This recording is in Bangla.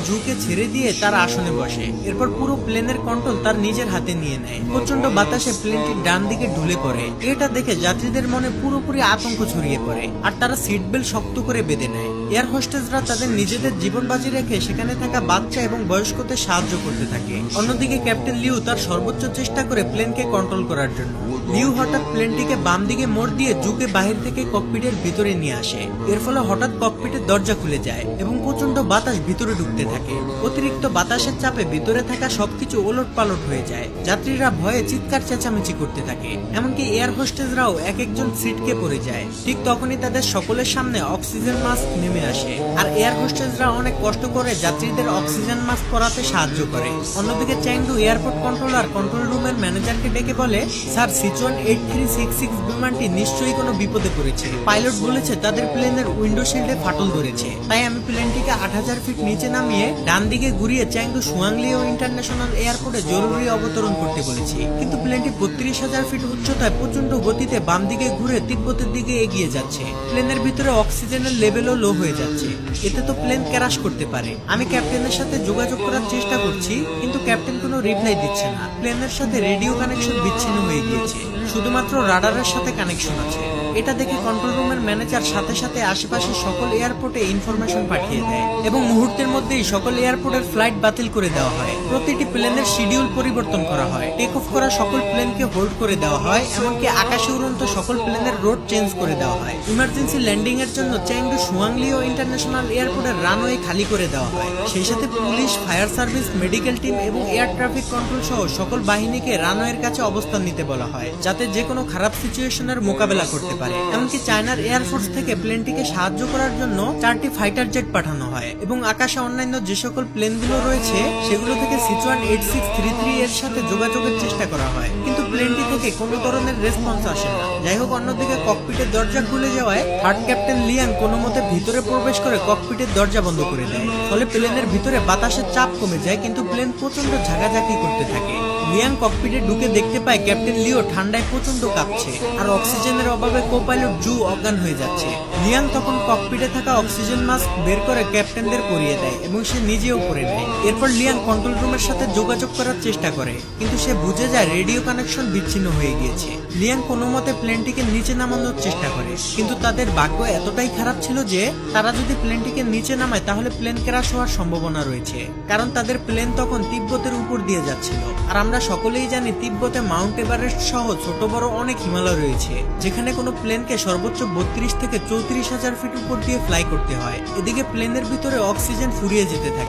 জুকে ছেড়ে দিয়ে তার আসনে বসে। এরপর পুরো প্লেনের কন্ট্রোল তার নিজের হাতে নিয়ে নেয়। প্রচন্ড বাতাসে প্লেনটি ডান দিকে ঢুলে পড়ে। এটা দেখে যাত্রীদের মনে পুরোপুরি আতঙ্ক ছড়িয়ে পড়ে আর তারা সিট বেল্ট শক্ত করে বেঁধে নেয়। এয়ার হোস্টেসরা তাদের নিজেদের জীবন বাজি রেখে সেখানে থাকা বাচ্চা এবং বয়স্কদের সাহায্য করতে থাকে। অন্যদিকে ক্যাপ্টেন লিউ তার সর্বোচ্চ চেষ্টা করে প্লেনকে কন্ট্রোল করার জন্য। লিউ হঠাৎ প্লেনটিকে বাম দিকে মোড় দিয়ে জুকে বাহির থেকে ককপিটের ভিতরে নিয়ে আসে। এর ফলে হঠাৎ ককপিটের দরজা খুলে যায় এবং প্রচন্ড বাতাস ভিতরে ঢুকতে থাকে। অতিরিক্ত বাতাসের চাপে ভিতরে থাকা সবকিছু ওলট পালট হয়ে যায়। যাত্রীরা ভয়ে চিৎকার চেঁচামেচি করতে থাকে। এমনকি এয়ার হোস্টেসরাও এক একজন সিটকে পড়ে যায়। ঠিক তখনই তাদের সকলের সামনে অক্সিজেন মাস্ক নেমে আসে আর এয়ার হোস্টেসরা অনেক কষ্ট করে যাত্রীদের অক্সিজেন মাস্ক পরাতে সাহায্য করে। অন্যদিকে চ্যাংডু এয়ারপোর্ট কন্ট্রোলার কন্ট্রোল রুমের ম্যানেজারকে ডেকে বলে, স্যার, সিচুয়ান 8366 বিমানটি নিশ্চয়ই কোনো বিপদে পড়েছে। পাইলট বলেছে তাদের প্লেনের উইন্ডো শিল্ডে ফাটল ধরেছে। তাই আমি প্লেনটিকে 8000 ফিট নিচে নামিয়ে ডান দিকে ঘুরিয়ে চ্যাংডু সুয়াংলিও ইন্টারন্যাশনাল এয়ারপোর্টে জরুরি অবতরণ করতে বলেছি। কিন্তু প্লেনটি 32000 ফিট উচ্চতায় প্রচন্ড গতিতে বাম দিকে ঘুরে তিব্বতের দিকে এগিয়ে যাচ্ছে। প্লেনের ভিতরে অক্সিজেনের লেভেলও লো হয়ে যাচ্ছে। এতে তো প্লেন ক্র্যাশ করতে পারে। আমি ক্যাপ্টেনের সাথে যোগাযোগ করার চেষ্টা করছি, কিন্তু ক্যাপ্টেন কোনো রিপ্লাই দিচ্ছে না। প্লেনের সাথে রেডিও কানেকশন বিচ্ছিন্ন হয়ে গিয়েছে, শুধুমাত্র রাডারের সাথে কানেকশন আছে। এটা দেখে কন্ট্রোল রুমের ম্যানেজার সাথে সাথে আশেপাশে সকল এয়ারপোর্টে ইনফরমেশন পাঠিয়ে দেয় এবং মুহূর্তের মধ্যেই সকল এয়ারপোর্টের ফ্লাইট বাতিল করে দেওয়া হয়। প্রতিটি প্লেনের শিডিউল পরিবর্তন করা হয়। টেক অফ করা সকল প্লেনকে হোল্ড করে দেওয়া হয়, এমনকি আকাশে উড়ন্ত সকল প্লেনের রোড চেঞ্জ করে দেওয়া হয়। ইমার্জেন্সি ল্যান্ডিং এর জন্য চ্যাংডু সুয়াংলিও ইন্টারন্যাশনাল এয়ারপোর্টের রানওয়ে খালি করে দেওয়া হয়। সেই সাথে police, fire service, medical team এবং এয়ার ট্রাফিক কন্ট্রোল সহ সকল বাহিনীকে রানওয়ের কাছে অবস্থান নিতে বলা হয়, যাতে যে কোনো খারাপ সিচুয়েশনের মোকাবেলা করতে পারে। এমনকি চায়নার এয়ারফোর্স থেকে প্লেনটিকে সাহায্য করার জন্য 4টি ফাইটার জেট পাঠানো হয় এবং আকাশে অন্যান্য যে সকল প্লেনগুলো রয়েছে সেগুলো থেকে সিচুয়ান 8633 এর সাথে যোগাযোগের চেষ্টা করা হয়, কিন্তু প্লেনটি থেকে কোনো ধরনের রেসপন্স আসে না। যাই হোক, অন্যদিকে ককপিটের দরজা খুলে যাওয়ায় থার্ড ক্যাপ্টেন লিয়াং কোনো মতে ভিতরে প্রবেশ করে ককপিটের দরজা বন্ধ করে দেয়। ফলে প্লেনের ভিতরে বাতাসের চাপ কমে যায়, কিন্তু প্লেন প্রচন্ড ঝাঁকাঝাঁকি করতে থাকে। লিয়াং ককপিটে ঢুকে দেখতে পায় ক্যাপ্টেন লিও ঠান্ডায় প্রচন্ড কাঁপছে আর অক্সিজেনের অভাবে কোপাইলট জু অজ্ঞান হয়ে যাচ্ছে। লিয়াং তখন ককপিটে থাকা অক্সিজেন মাস্ক বের করে ক্যাপ্টেনদের পরিয়ে দেয় এবং সে নিজেও পরে নেয়। এরপর লিয়াং কন্ট্রোল রুমের সাথে যোগাযোগ করার চেষ্টা করে, কিন্তু সে বুঝে যায় রেডিও কানেকশন বিচ্ছিন্ন হয়ে গিয়েছে। লিয়াং কোনো মতে প্লেনটিকে নিচে নামানোর চেষ্টা করে, কিন্তু তাদের ভাগ্য এতটাই খারাপ ছিল যে তারা যদি প্লেনটিকে নিচে নামায় তাহলে প্লেন ক্র্যাশ হওয়ার সম্ভাবনা রয়েছে, কারণ তাদের প্লেন তখন তিব্বতের উপর দিয়ে যাচ্ছিল। আর আমরা সকলেই জানি তিব্বতে মাউন্ট এভারেস্ট সহ ছোট বড় অনেক হিমালয় রয়েছে, যেখানে কোনো প্লেনকে সর্বোচ্চ 32 থেকে 34,000 ফিট উপর দিয়ে ফ্লাই করতে হয়। এদিকে প্লেনের ভিতরে অক্সিজেন ফুরিয়ে যেতে থাকে।